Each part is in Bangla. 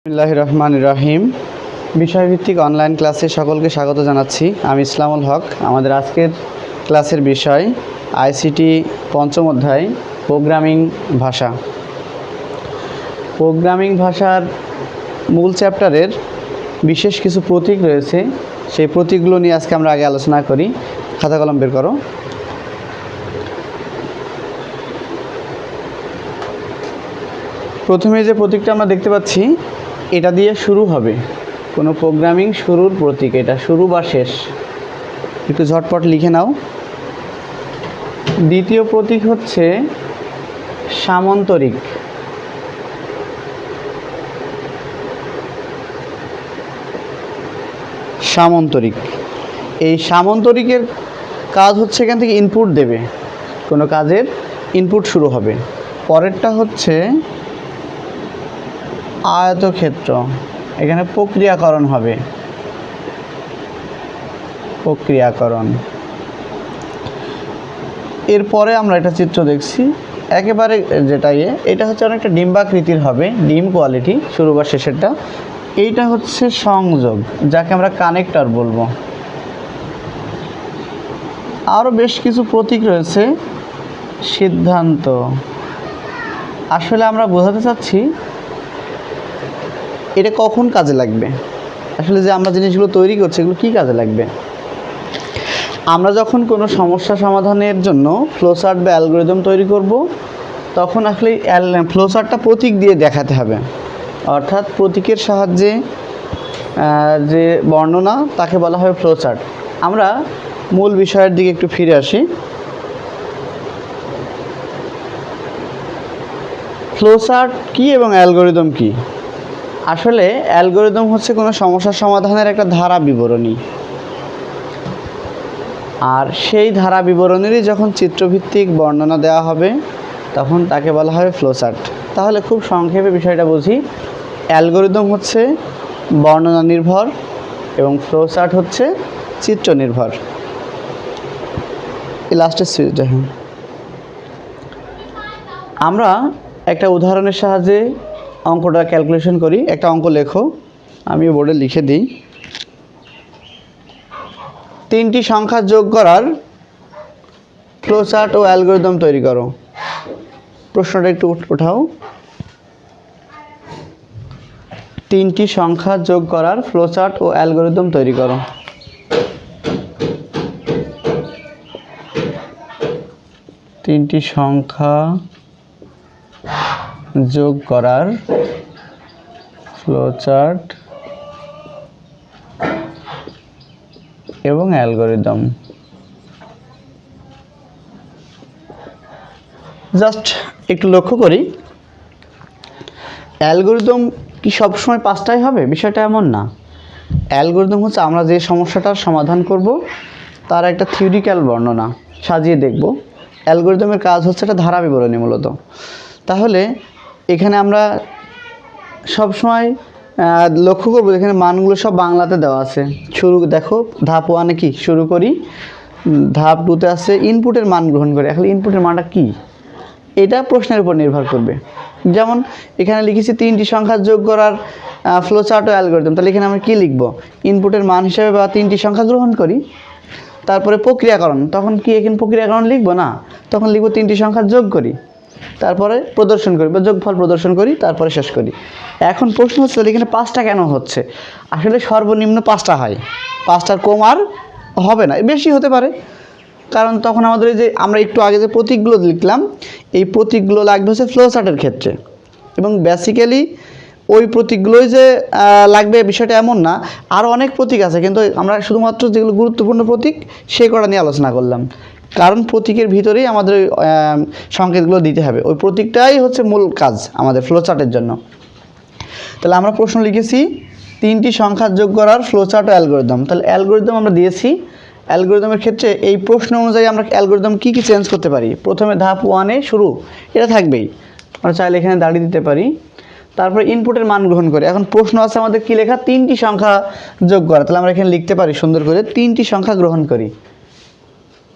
বিসমিল্লাহির রহমানির রহিম। বিষয়ভিত্তিক অনলাইন ক্লাসে সকলকে স্বাগত জানাচ্ছি। আমি ইসলামুল হক। আমাদের আজকের ক্লাসের বিষয় আইসিটি পঞ্চম অধ্যায় প্রোগ্রামিং ভাষা। প্রোগ্রামিং ভাষার মূল চ্যাপ্টারের বিশেষ কিছু প্রতীক রয়েছে, সেই প্রতীকগুলো নিয়ে আজকে আমরা আগে আলোচনা করি। খাতা কলম বের করো। প্রথমে যে প্রতীকটা আমরা দেখতে পাচ্ছি, এটা দিয়ে শুরু হবে কোনো প্রোগ্রামিং শুরুর প্রতীক, এটা শুরু বা শেষ। একটু ঝটপট লিখে নাও। দ্বিতীয় প্রতীক হচ্ছে সামন্তরিক। সামন্তরিক, এই সামন্তরিকের কাজ হচ্ছে এখান থেকে ইনপুট দেবে, কোনো কাজের ইনপুট শুরু হবে। পরেরটা হচ্ছে আয়তক্ষেত্র, এখানে প্রক্রিয়াকরণ হবে, প্রক্রিয়াকরণ। এরপরে আমরা একটা চিত্র দেখছি একেবারে যেটা এটা হচ্ছে অনেকটা ডিম্বাকৃতির হবে, ডিম কোয়ালিটি, শুরু বা শেষেরটা। এইটা হচ্ছে সংযোগ, যাকে আমরা কানেক্টর বলবো। আরও বেশ কিছু প্রতীক রয়েছে। সিদ্ধান্ত, আসলে আমরা বোঝাতে চাচ্ছি এটা কখন কাজে লাগবে, আসলে যে আমরা জিনিসগুলো তৈরি করছি এগুলো কী কাজে লাগবে। আমরা যখন কোনো সমস্যা সমাধানের জন্য ফ্লোচার্ট বা অ্যালগরিদম তৈরি করব, তখন আসলে ফ্লোচার্টটা প্রতীক দিয়ে দেখাতে হবে, অর্থাৎ প্রতীকের সাহায্যে যে বর্ণনা তাকে বলা হবে ফ্লোচার্ট। আমরা মূল বিষয়ের দিকে একটু ফিরে আসি। ফ্লোচার্ট কী এবং অ্যালগরিদম কী? আসলে অ্যালগরিদম হচ্ছে কোনো সমস্যা সমাধানের একটা ধারা বিবরণী, আর সেই ধারা বিবরণীরই যখন চিত্রভিত্তিক বর্ণনা দেওয়া হবে তখন তাকে বলা হবে ফ্লোচার্ট। তাহলে খুব সংক্ষেপে বিষয়টা বুঝি। অ্যালগরিদম হচ্ছে বর্ণনা নির্ভর এবং ফ্লোচার্ট হচ্ছে চিত্র নির্ভর। এই লাস্টের সুইচ দেখেন। আমরা একটা উদাহরণের সাহায্যে অঙ্কটা ক্যালকুলেশন করি। একটা অঙ্ক লেখো, আমি বোর্ডে লিখে দিই। 3টি সংখ্যা যোগ করার ফ্লোচার্ট ও অ্যালগরিদম তৈরি করো। প্রশ্নটা একটু উঠাও। 3টি সংখ্যা যোগ করার ফ্লোচার্ট ও অ্যালগরিদম তৈরি করো। তিনটি সংখ্যা যোগ করার ফ্লোচার্ট এবং অ্যালগরিদম। জাস্ট একটু লক্ষ্য করি, অ্যালগরিদম কি সবসময় 5টাই হবে? বিষয়টা এমন না। অ্যালগরিদম হচ্ছে আমরা যে সমস্যাটার সমাধান করব তার একটা থিওরিক্যাল বর্ণনা সাজিয়ে দেখব। অ্যালগরিদমের কাজ হচ্ছে একটা ধারা বিবরণী মূলত। তাহলে এখানে আমরা সবসময় লক্ষ্য করব, এখানে মানগুলো সব বাংলাতে দেওয়া আছে। শুরু দেখো, ধাপ 1-এ কি শুরু করি, ধাপ 2-তে আছে ইনপুটের মান গ্রহণ করে। এখন ইনপুটের মানটা কি, এটা প্রশ্নের উপর নির্ভর করবে। যেমন এখানে লিখেছি 3টি সংখ্যা যোগ করার ফ্লোচার্ট ও অ্যালগরিদম, তাহলে এখানে আমরা কী লিখব? ইনপুটের মান হিসেবে বা 3টি সংখ্যা গ্রহণ করি, তারপরে প্রক্রিয়াকরণ। তখন কি এখানে প্রক্রিয়াকরণ লিখব না, তখন লিখব 3টি সংখ্যা যোগ করি, তারপরে প্রদর্শন করি বা যোগফল প্রদর্শন করি, তারপরে শেষ করি। এখন প্রশ্ন হচ্ছে এখানে 5টা কেন হচ্ছে? আসলে সর্বনিম্ন 5টা হয়, 5টার কম আর হবে না, বেশি হতে পারে। কারণ তখন আমাদের এই যে আমরা একটু আগে যে প্রতীকগুলো লিখলাম, এই প্রতীকগুলো লাগবে হচ্ছে ফ্লোচার্টের ক্ষেত্রে, এবং বেসিক্যালি ওই প্রতীকগুলোই যে লাগবে বিষয়টা এমন না। আরও অনেক প্রতীক আছে, কিন্তু আমরা শুধুমাত্র যেগুলো গুরুত্বপূর্ণ প্রতীক সেই কটা নিয়ে আলোচনা করলাম। কারণ প্রতীকের ভিতরেই আমাদের ওই সংকেতগুলো দিতে হবে, ওই প্রতীকটাই হচ্ছে মূল কাজ আমাদের ফ্লোচার্টের জন্য। তাহলে আমরা প্রশ্ন লিখেছি 3টি সংখ্যা যোগ করার ফ্লোচার্ট ও অ্যালগরিদম। তাহলে অ্যালগরিদম আমরা দিয়েছি। অ্যালগরিদমের ক্ষেত্রে এই প্রশ্ন অনুযায়ী আমরা অ্যালগরিদম কী কী চেঞ্জ করতে পারি। প্রথমে ধাপ 1-এ শুরু, এটা থাকবেই, আমরা চাইলে এখানে দাঁড়িয়ে দিতে পারি। তারপরে ইনপুটের মান গ্রহণ করে। এখন প্রশ্ন আছে আমাদের কী লেখা, 3টি সংখ্যা যোগ করা, তাহলে আমরা এখানে লিখতে পারি সুন্দর করে 3টি সংখ্যা গ্রহণ করি।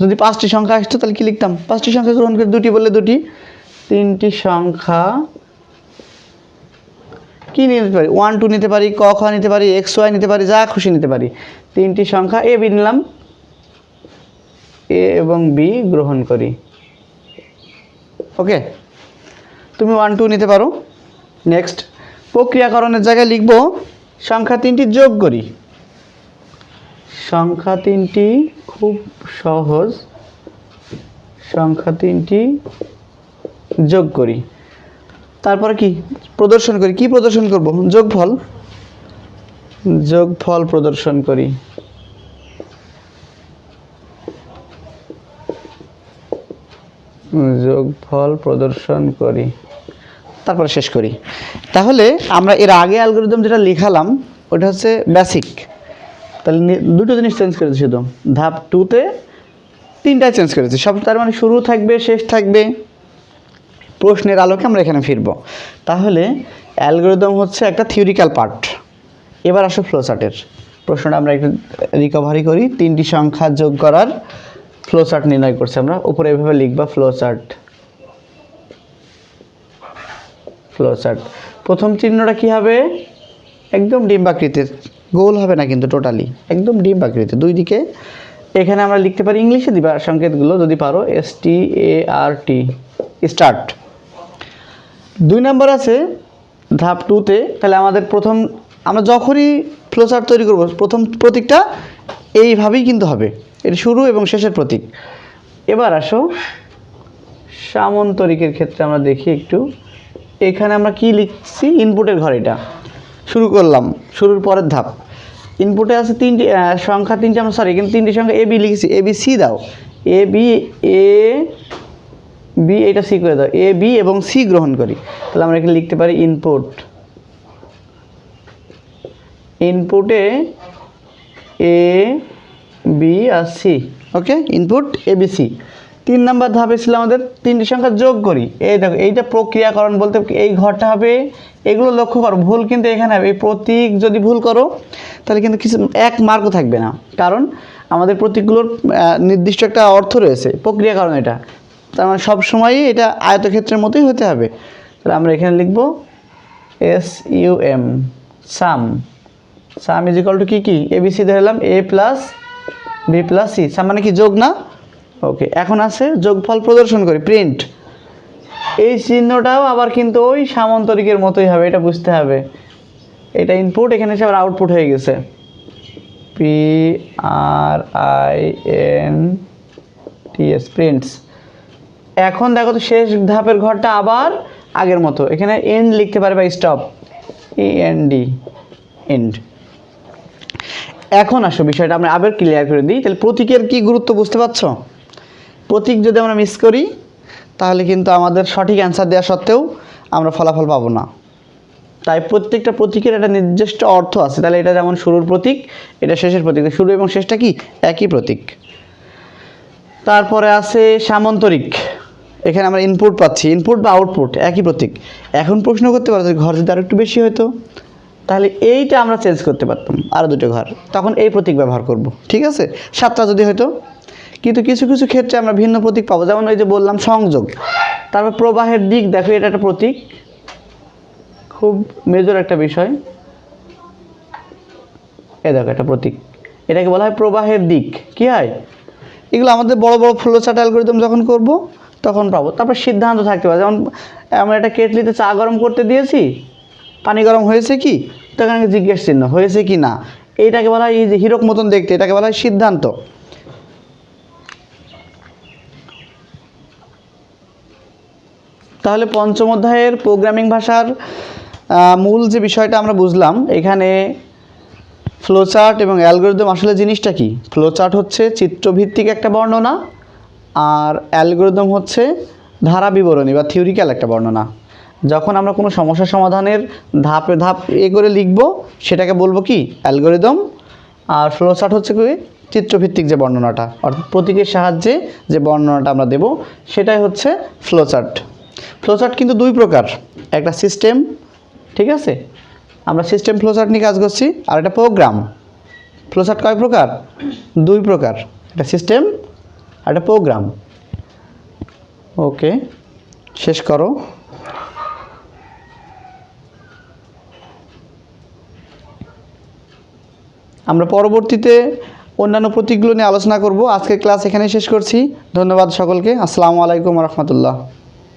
যদি 5টি সংখ্যা আসতো তাহলে কী লিখতাম, 5টি সংখ্যা গ্রহণ করে, 2টি বললে 2টি। 3টি সংখ্যা কী নিতে পারি, 1 2 নিতে পারি, ক খ নিতে পারি, এক্স ওয়াই নিতে পারি, যা খুশি নিতে পারি। 3টি সংখ্যা এ বি নিলাম, এ এবং বি গ্রহণ করি। ওকে, তুমি 1 2 নিতে পারো। নেক্সট, প্রক্রিয়াকরণের জায়গায় লিখব সংখ্যা 3টি যোগ করি। সংখ্যা 3টি খুব সহজ, সংখ্যা 3টি যোগ করি। তারপরে কি প্রদর্শন করি, কি প্রদর্শন করব, যোগফল, যোগফল প্রদর্শন করি। যোগফল প্রদর্শন করি, তারপরে শেষ করি। তাহলে আমরা এর আগে অ্যালগরিদম যেটা লিখালাম ওটা হচ্ছে বেসিক, তাহলে দুটো জিনিস চেঞ্জ করেছি, শুধু ধাপ 2তে 3টাই চেঞ্জ করেছি সব, তার মানে শুরু থাকবে শেষ থাকবে। প্রশ্নের আলোকে আমরা এখানে ফিরব। তাহলে অ্যালগরিদম হচ্ছে একটা থিওরিক্যাল পার্ট। এবার আসো ফ্লোচার্টের প্রশ্নটা আমরা একটু রিকভারি করি। 3টি সংখ্যা যোগ করার ফ্লোচার্ট নির্ণয় করছি আমরা, উপরে এভাবে লিখবা ফ্লোচার্ট। ফ্লোচার্ট প্রথম চিহ্নটা কি হবে, একদম ডিম্বাকৃতির, গোল হবে না কিন্তু, টোটালি একদম ডিম্বাকৃতির দুই দিকে। এখানে আমরা লিখতে পারি, ইংলিশে দিবা সংকেতগুলো যদি পারো, START, স্টার্ট। 2 নম্বর আছে ধাপ 2তে, তাহলে আমাদের প্রথম, আমরা যখনই ফ্লোচার্ট তৈরি করব প্রথম প্রতীকটা এইভাবেই কিন্তু হবে, এর শুরু এবং শেষের প্রতীক। এবার আসো সামন্তরিকের ক্ষেত্রে আমরা দেখি একটু, এখানে আমরা কি লিখছি, ইনপুটের ঘর, এটা শুরু করলাম, শুরুর পরের ধাপ। ইনপুটে আছে 3টি সংখ্যা, 3টি আমরা সরি এখানে 3টি সংখ্যা এ বি লিখেছি, এ বি সি দাও, এ বি এটা সি করে দাও, এ বি এবং সি গ্রহণ করি। তাহলে আমরা এখানে লিখতে পারি input, ইনপুটে A B R C. Okay, input A B C. 3 নম্বর ধাপে ছিল আমাদের 3টি সংখ্যা যোগ করি। এই দেখো, এইটা প্রক্রিয়াকরণ বলতে এই ঘরটা হবে, এগুলো লক্ষ্য করো, ভুল কিন্তু এখানে হবে। এই প্রতীক যদি ভুল করো তাহলে কিন্তু কিছু 1 মার্কও থাকবে না, কারণ আমাদের প্রতীকগুলোর নির্দিষ্ট একটা অর্থ রয়েছে। প্রক্রিয়াকরণ এটা, তার মানে সবসময়ই এটা আয়তক্ষেত্রের মতোই হতে হবে। তাহলে আমরা এখানে লিখব SUM, some. Some is equal to কি ABC ধরলাম, A plus B plus C, সাম মানে কি যোগ না। ওকে, এখন আছে যোগফল প্রদর্শন করি, প্রিন্ট। এই চিহ্নটাও আবার কিন্তু ওই সামান্তরিকের মতোই হবে, এটা বুঝতে হবে। এটা ইনপুট, এখানে এসে আবার আউটপুট হয়ে গেছে, PRINTS, প্রিন্টস। এখন দেখো তো শেষ ধাপের ঘরটা আবার আগের মতো, এখানে এন্ড লিখতে পারে বা স্টপ, END, এন্ড। এখন আসো বিষয়টা আমরা আবার ক্লিয়ার করে দিই। তাহলে প্রতীকের কি গুরুত্ব বুঝতে পারছো? প্রতীক যদি আমরা মিস করি তাহলে কিন্তু আমাদের সঠিক অ্যান্সার দেওয়া সত্ত্বেও আমরা ফলাফল পাবো না। তাই প্রত্যেকটা প্রতীকের একটা নির্দিষ্ট অর্থ আছে। তাহলে এটা যেমন শুরুর প্রতীক, এটা শেষের প্রতীক, শুরু এবং শেষটা কি একই প্রতীক। তারপরে আছে সামান্তরিক, এখানে আমরা ইনপুট পাচ্ছি, ইনপুট বা আউটপুট একই প্রতীক। এখন প্রশ্ন করতে পারো ঘর যদি আরও একটু বেশি হতো তাহলে এইটা আমরা চেঞ্জ করতে পারতাম, আরও 2টো ঘর, তখন এই প্রতীক ব্যবহার করব, ঠিক আছে। 7টা যদি হতো, কিন্তু কিছু কিছু ক্ষেত্রে আমরা ভিন্ন প্রতীক পাবো, যেমন ওই যে বললাম সংযোগ। তারপর প্রবাহের দিক, দেখো এটা একটা প্রতীক, খুব মেজর একটা বিষয়। এ দেখো একটা প্রতীক, এটাকে বলা হয় প্রবাহের দিক। কি হয়, এগুলো আমাদের বড় বড় ফ্লোচার্ট অ্যালগরিদম যখন করব তখন পাবো। তারপর সিদ্ধান্ত থাকতে পারে, যেমন আমরা একটা কেটলিতে চা গরম করতে দিয়েছি, পানি গরম হয়েছে কি, তখন জিজ্ঞেস চিহ্ন, হয়েছে কি না, এইটাকে বলা হয়, এই যে হিরক মতন দেখতে, এটাকে বলা হয় সিদ্ধান্ত। তাহলে পঞ্চম অধ্যায়ের প্রোগ্রামিং ভাষার মূল যে বিষয়টা আমরা বুঝলাম, এখানে ফ্লোচার্ট এবং অ্যালগরিদম আসলে জিনিসটা কি। ফ্লোচার্ট হচ্ছে চিত্রভিত্তিক একটা বর্ণনা, আর অ্যালগরিদম হচ্ছে ধারা বিবরণী বা থিওরিক্যাল একটা বর্ণনা। যখন আমরা কোনো সমস্যা সমাধানের ধাপে ধাপ করে লিখব সেটাকে বলবো কি অ্যালগরিদম, আর ফ্লোচার্ট হচ্ছে কি চিত্রভিত্তিক যে বর্ণনাটা, অর্থাৎ প্রতীকের সাহায্যে যে বর্ণনাটা আমরা দেব সেটাই হচ্ছে ফ্লোচার্ট। ফ্লোচার্ট কিন্তু 2 প্রকার, একটা সিস্টেম, ঠিক আছে, আমরা সিস্টেম ফ্লোচার্ট নিয়ে কাজ করছি, আর একটা প্রোগ্রাম। ফ্লোচার্ট কয় প্রকার? 2 প্রকার, একটা সিস্টেম আর একটা প্রোগ্রাম। ওকে, শেষ করো। আমরা পরবর্তীতে অন্যান্য প্রতীকগুলো নিয়ে আলোচনা করব। আজকের ক্লাস এখানেই শেষ করছি। ধন্যবাদ সকলকে। আসসালামু আলাইকুম রহমতুল্লাহ।